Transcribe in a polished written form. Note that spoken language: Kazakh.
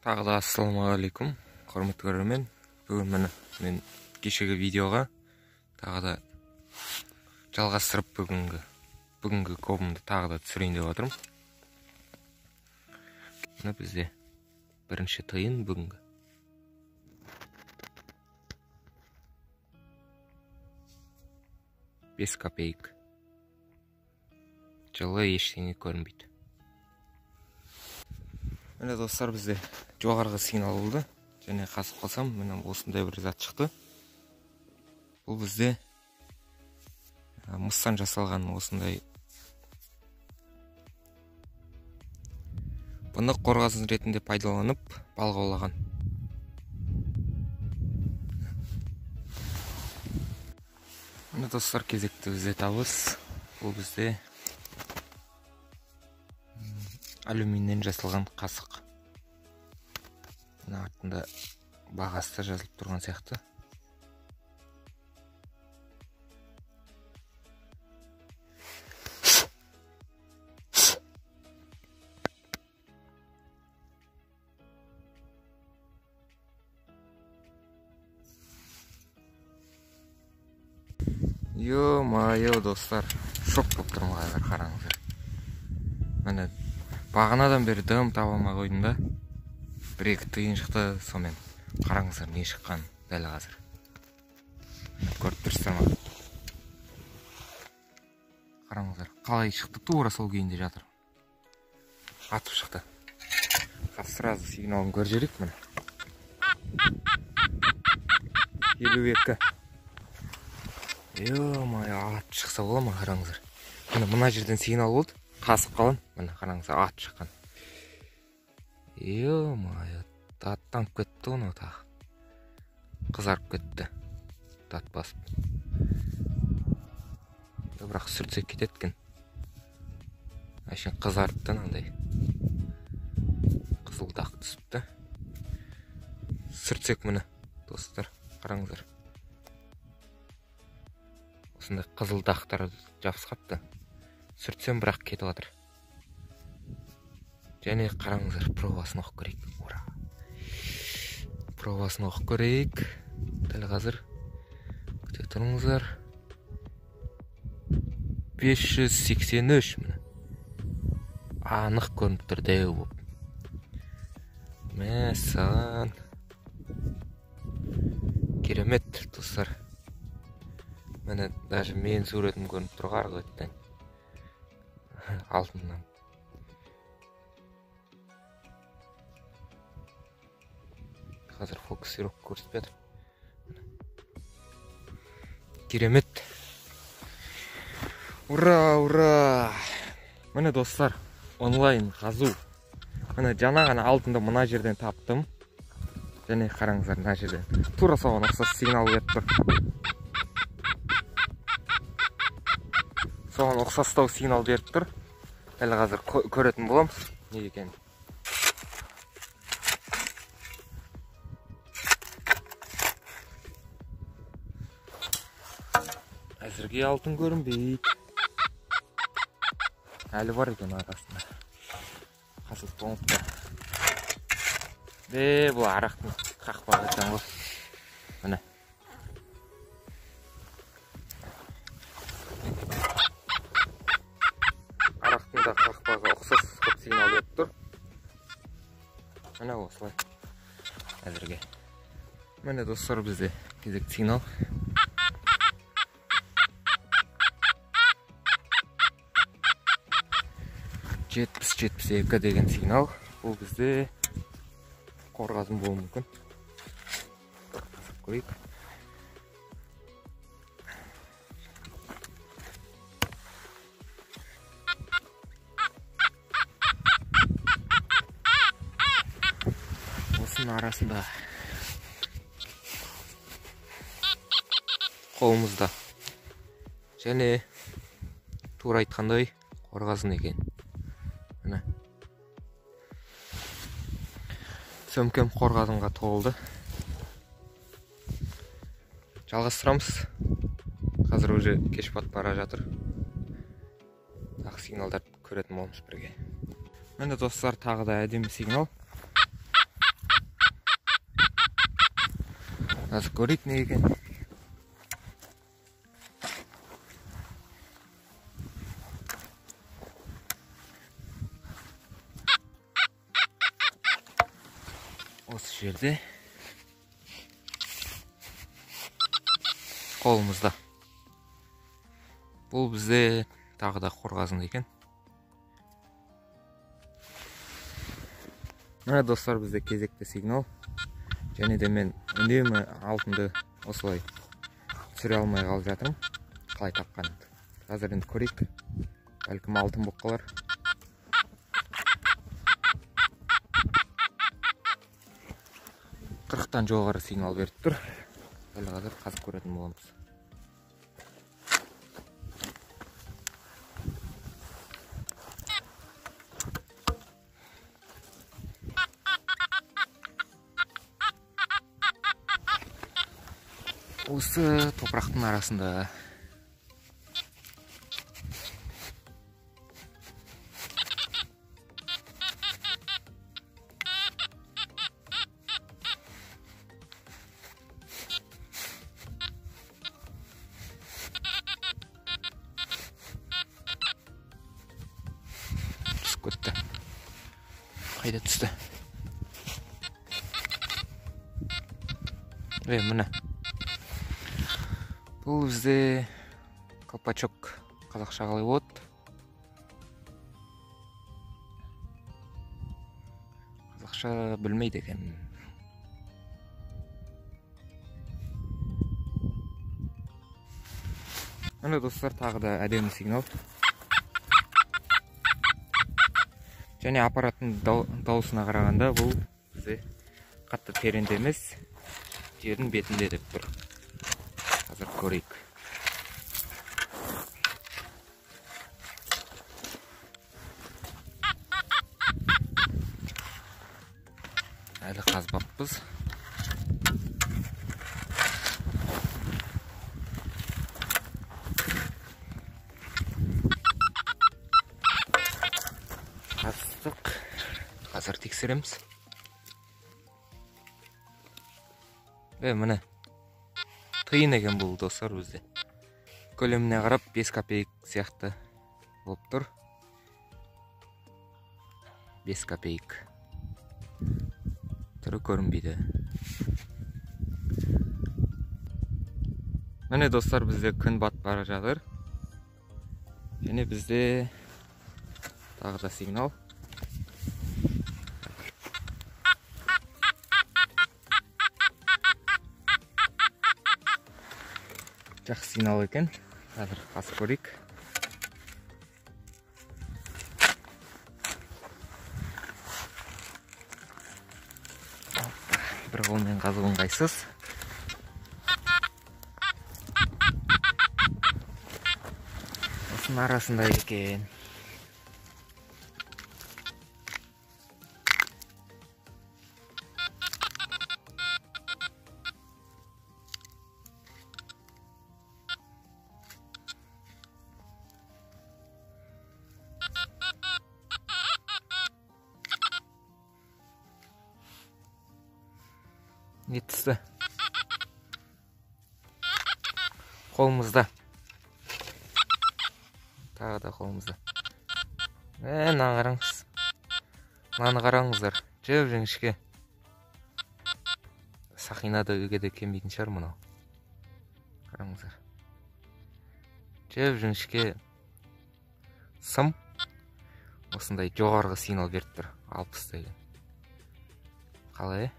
Тағы да ассалаумағалейкум, құрметті көрермен. Бүгін міне мен кешегі видеоға тағы да жалғастырып бүгінгі кобымды тағы да түсірейін деп отырмын. Мына бізде бірінші тиын бүгінгі. Бес копеек. Жылы ештеңе көрінбейді. Міне достар, бізде жоғарғы сигнал болды. Және қасып қалсам, міне осындай бір зат шықты. Бұл бізде мыстан жасалған осындай. Бұны қорғасын ретінде пайдаланып балық аулаған. Міне достар, кезекті бізде табыс. Бұл бізде алюминнен жасалған қасық. Мына артында бағасы да жазылып тұрған сияқты. Йо-майо достар, шок болып тұрмын қазір, қараңыздар. Міне бағанадан бері дым таба алмай қойдым да. Бір-екі тиын шықты, сонымен қараңыздар не шыққан дәл қазір. Көріп тұрсыздар ма? Қараңыздар, қалай шықты, тура сол күйінде жатыр. Атып шықты. Қазір сразу сигналын көріп міне. 52. Йо-майо, атып шықса бола ма, қараңыздар. Мына жерден сигнал болды. Қасып қалын, міне қараңыздар, ат шыққан. Йо-майо, аттанып кетті оны тағы. Қызарып кетті. Тат басып. Бірақ сүртсек кететкен. Әшен қызарыпты андай. Қызылдақ түсіпті. Сүртсек міне, достар, қараңыздар. Осындай қызылдақтар жабысқапты. Сүртсем бірақ кетіп жатыр. Және қараңыздар, пробасын оқып көрейік. Ура! Пробасын оқып көрейік. Дәл қазір күте тұрыңыздар. 583 міне. Анық көрініп тұр дәу болып. Мәсаған. Керемет, достар. Міне даже мен суретім көрініп тұр арғы өттен. Алтыннан. Қазір фокусировка көрсетпеді. Керемет. Ура, ура! Міне достар, онлайн қазу. Міне жаңа ғана алтынды мына жерден таптым. Және қараңыздар, мына жерден. Тура соған ұқсас сигнал беріп тұр. Соған ұқсастау сигнал беріп тұр. Дәл қазір көретін боламыз. Не екен? Әзірге алтын көрінбейді. Әлі бар екен арасында. Қасылып болыпты. Бұл арақтың қақпағы екен ғой. Міне. Арақтың да қақпағы ұқсас сигнал беріп тұр. Міне осылай. Әзірге. Міне достар, бізде кезекті сигнал. 70-72 деген сигнал. Бұл бізде қорғасын болуы мүмкін. Көрейік. Осының арасында қолымызда. Және тура айтқандай қорғасын екен. Міне. Сөмкем қорғазынға толды. Жалғастырамыз. Қазір уже кеш батып бара жатыр. Ақ сигналдар көретін боламыз бірге. Міне достар, тағы да әдемі сигнал. Қазір көрейік не екен. Осы жерде қолымызда. Бұл бізде тағы да қорғасын екен. Мына достар, бізде кезекті сигнал. Және де мен үнемі алтынды осылай түсіре алмай қалып жатырмын. Қалай тапқанымды. Қазір енді көрейік. Бәлкім алтын болып қалар. Қырықтан жоғары сигнал беріп тұр. Дәл қазір қазып көретін боламыз. Осы топырақтың арасында түсіп кетті. Қайда түсті? Міне. Бұл бізде колпачок, қазақша қалай болады? Қазақша білмейді екен. Міне достар, тағы да әдемі сигнал. Және аппараттың дауысына қарағанда бұл бізде қатты тереңде емес, жердің бетінде деп тұр. Қазір көрейік. Әлі қазбаппыз. Қаздық. Қазір тексереміз. Міне. Қиын екен бұл достар өзде. Көлеміне қарап 5 копеек сияқты болып тұр. 5 копеек. Түрі көрінбейді. Міне достар, бізде күн батып бара жатыр. Және бізде тағы да сигнал. Жақсы сигнал екен. Қазір қазып көрейік. Бір қолмен қазу ыңғайсыз. Осының арасында екен. Не түсті? Қолымызда. Тағы да қолымызда. Мына қараңыз. Мынаны қараңыздар. Жіп-жіңішке. Сақинада өге де келмейтін шығар мынау. Қараңыздар. Жіп-жіңішке сым. Осындай жоғарғы сигнал беріп тұр. 60 деген. Қалай?